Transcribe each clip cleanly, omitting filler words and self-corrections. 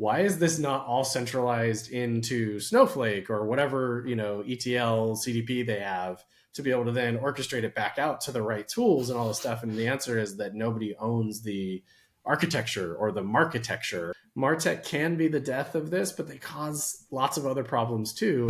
why is this not all centralized into Snowflake or whatever, ETL, CDP they have to be able to then orchestrate it back out to the right tools and all this stuff? And the answer is that nobody owns the architecture or the marketecture. MarTech can be the death of this, but they cause lots of other problems too.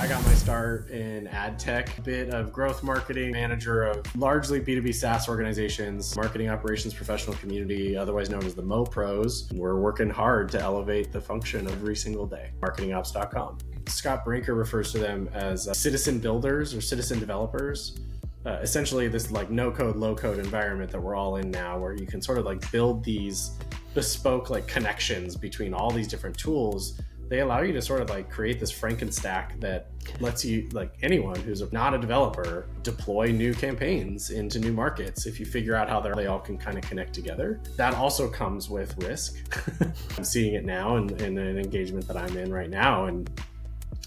I got my start in ad tech, a bit of growth marketing, manager of largely B2B SaaS organizations, marketing operations professional community, otherwise known as the Mo Pros. We're working hard to elevate the function every single day. Marketingops.com. Scott Brinker refers to them as citizen builders or citizen developers. Essentially this like no code, low code environment that we're all in now, where you can sort of like build these bespoke like connections between all these different tools. They allow you to sort of like create this Frankenstack that lets you, like anyone who's not a developer, deploy new campaigns into new markets if you figure out how they all can kind of connect together. That also comes with risk. I'm seeing it now in an engagement that I'm in right now. And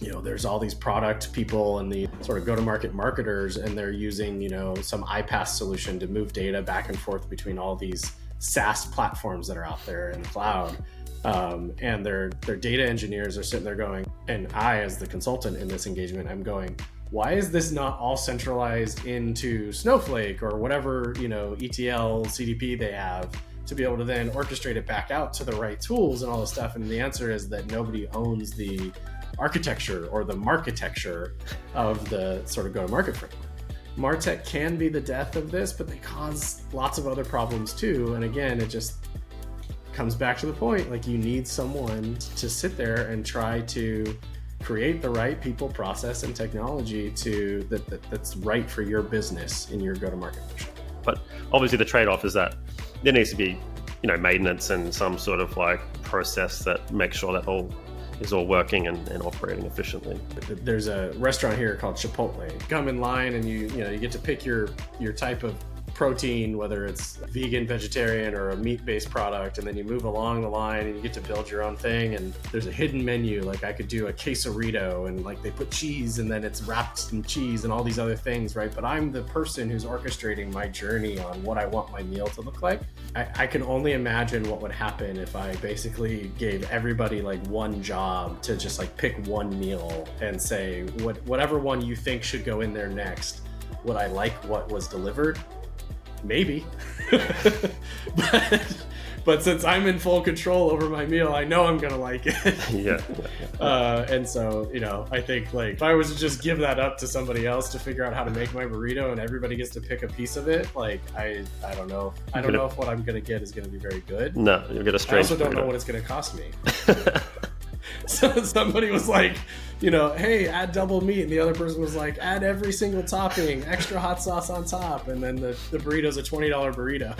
there's all these product people and the sort of go-to-market marketers, and they're using, some iPaaS solution to move data back and forth between all these SaaS platforms that are out there in the cloud. And their data engineers are sitting there going, and I, as the consultant in this engagement, I'm going, why is this not all centralized into Snowflake or whatever, ETL, CDP they have to be able to then orchestrate it back out to the right tools and all this stuff? And the answer is that nobody owns the architecture or the marketecture of the sort of go-to-market framework. MarTech can be the death of this, but they cause lots of other problems too. And again, it just comes back to the point, like you need someone to sit there and try to create the right people, process, and technology that's right for your business in your go-to-market motion. But obviously the trade-off is that there needs to be, maintenance and some sort of like process that makes sure that all is all working and operating efficiently. There's a restaurant here called Chipotle. You come in line and you get to pick your type of protein, whether it's vegan, vegetarian, or a meat-based product, and then you move along the line and you get to build your own thing. And there's a hidden menu, like I could do a quesarito, and like they put cheese and then it's wrapped in cheese and all these other things, right? But I'm the person who's orchestrating my journey on what I want my meal to look like. I can only imagine what would happen if I basically gave everybody like one job to just like pick one meal and say, whatever one you think should go in there next, would I like what was delivered? Maybe. but since I'm in full control over my meal, I know I'm gonna like it. Yeah. And so, I think like if I was to just give that up to somebody else to figure out how to make my burrito and everybody gets to pick a piece of it, like I don't know. I don't know if what I'm gonna get is gonna be very good. No, you'll get a strange. I also don't know what it's gonna cost me. So somebody was like, hey, add double meat. And the other person was like, add every single topping, extra hot sauce on top. And then the burrito's a $20 burrito.